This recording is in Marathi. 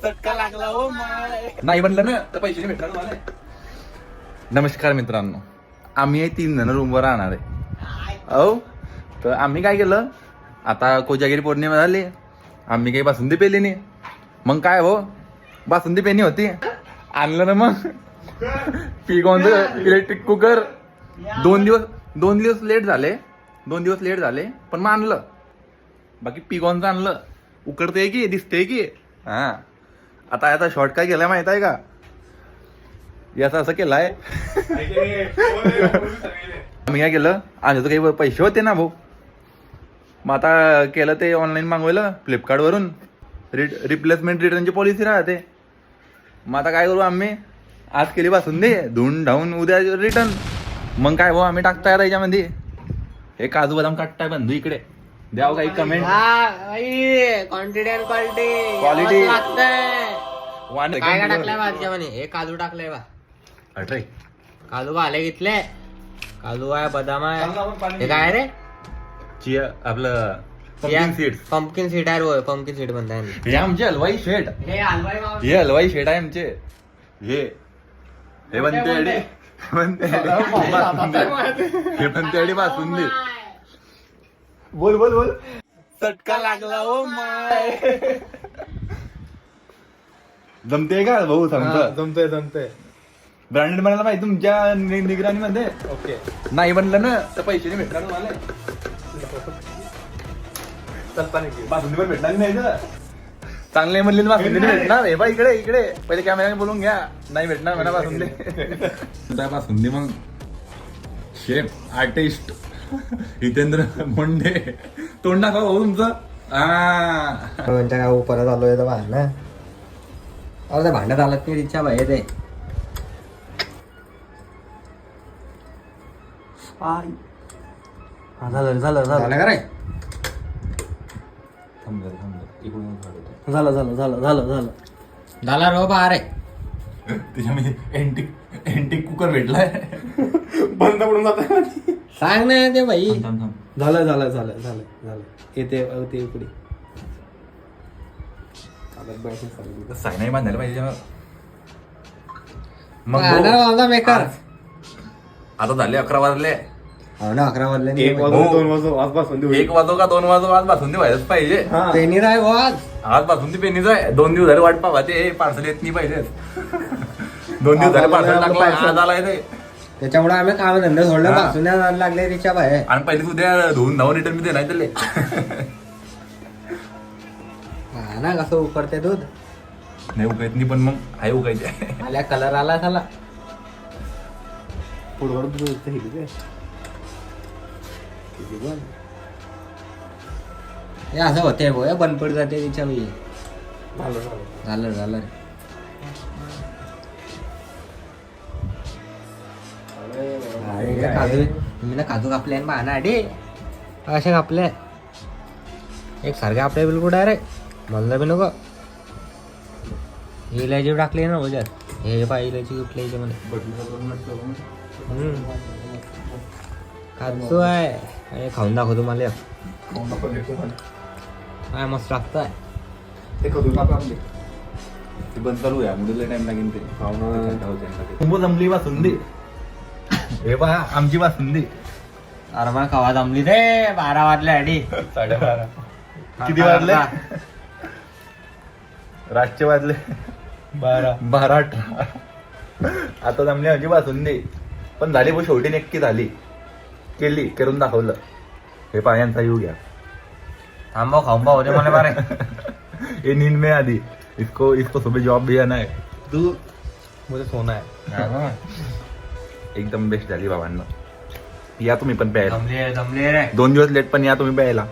चटका लागला हो नाही म्हणलं ना तर पैसे नाही भेटणार मला. नमस्कार मित्रांनो, आम्ही 3 जण रूमवर राहणार आहे. अहो तर आम्ही काय केलं, आता कोजागिरी पौर्णिमा झाली, आम्ही काही बासुंदी पेली नाही. मग काय हो, बासुंदी पेनी होती, आणलं ना मग पिकॉनचं इलेक्ट्रिक कुकर. 2 दिवस लेट झाले, 2 दिवस लेट झाले, पण मग आणलं. बाकी पिकॉनचं आणलं, उकडते की दिसते की. हा आता शॉर्ट काय केलाय माहित आहे का, याचा असं केलाय. मी काय केलं, आमच्या तर काही पैसे होते ना भाऊ, मग आता केलं ते ऑनलाईन मागवलं फ्लिपकार्टवरून. रिप्लेसमेंट रिटर्नची पॉलिसी राहते. मग आता काय करू, आम्ही आज केली बासुंदी, धुवून धावून उद्या रिटर्न. मग काय भाऊ, आम्ही टाकताय त्याच्यामध्ये हे काजू बदाम काटताय बंधू. इकडे द्याव काही comment. Quantity and quality quality काय टाकलाय भाजीच्या म्हणे, हे काजू टाकलाय बा. अरे काजू आले घेतले, काजू आहे, बदाम आहे. हे काय रे, चिया आपलं पंपकिन सीड्स. पंपकिन सीड आहे रो, पंपकिन सीड म्हणताय. हे आमचे हलवाई शेट, हे हलवाई हे हलवाई शेट आहे आमचे. हे बनते अडी, हे बनते अडी बासुंदी. बोल चटका लागला हो माय. जमते का भाऊ, सांगतो जमतंय. ब्रँडेड बनायला पाहिजे तुमच्या निगराणीमध्ये. ओके. नाही बनलं ना तर पैसे नाही भेटणार तुम्हाला. बासुंदी पण भेटणार नाही तर चांगले म्हणले बासुंदी नाही भेटणार. हे बा इकडे पहिले कॅमेऱ्याने बोलून घ्या, नाही भेटणार म्हणा बासुंदी. बासुंदी मग शेफ आर्टिस्ट हितेंद्र मुंडे, तोंड दाखवा भाऊ तुमचं. काय परत आलोय तर भांडण, अरे भांडत आलं ते तिच्या बाहेर ते. झालं का रे, झाला रो बा रे. त्याच्यामध्ये एंटिक कुकर भेटलाय. बंद पडून जात. सांग ना ते भाई. झालं येते पुढे. साय नाही बांधायला पाहिजे मग मेकर. आता झाले 11 वाजले. हो ना, 11 वाजले. 1 वाजून 2 वाजून आजपासून 1 वाजो का 2 वाजो, आज बासुंदी व्हायलाच पाहिजे. पेनी राय आज. आज बासुंदी पेनीच आहे. 2 दिवस झाले वाट पावा, ते पार्सल येत नाही पाहिजे. 2 दिवस झाले पार्सल टाकलाय, आज आलाय ते. त्याच्यामुळे आम्ही काम धंदा सोडलं, पासून लागले तिच्या बाहेर. आणि पहिली उद्या धुवून धावून रिटर्न मी देणार त्याले. हा ना, कसं उकडते दूध. नाही उकायत नाही, पण मग आहे उकायचे. आल्या कलर आला झाला. हे असं होते भो, बंद पड जाते तिच्या बाई. झालं काजू, मी ना काजू कापले आणि बाणा अडे असे कापले एक सारखे आपल्या बिलकुल डायरेक्ट. मला बी नको. ही इलायची टाकली ना वजात, हे पाय इलायची कुठल्या याच्यामध्ये. काजू आहे, खाऊन दाखव तुम्हाला. काय मस्त लागतंय ते कधी आपले ते बंद चालू आहे, मुलीला टाइम लागेल ते. कुंभ जमली बासुंदी. हे पहा आमची बासुंदी. अरे मग कवा जमली रे, 12 वाजले अडी. 12:30. किती वाजले, रातचे वाजले 12:18. आता जमली माझी बासुंदी. पण झाली बो, शेवटी नक्की झाली. केली, करून दाखवलं. हे पायांचा येऊ घ्या. थांबा खाऊन बा होते मला बारे. ये नींद में आधी. इसको सुबह जॉब भी आना है. तू मुझे सोना है. एकदम बेस्ट झाली बाबांना. या तुम्ही पण प्यायला. जमले रे. 2 दिवस लेट, पण या तुम्ही प्यायला.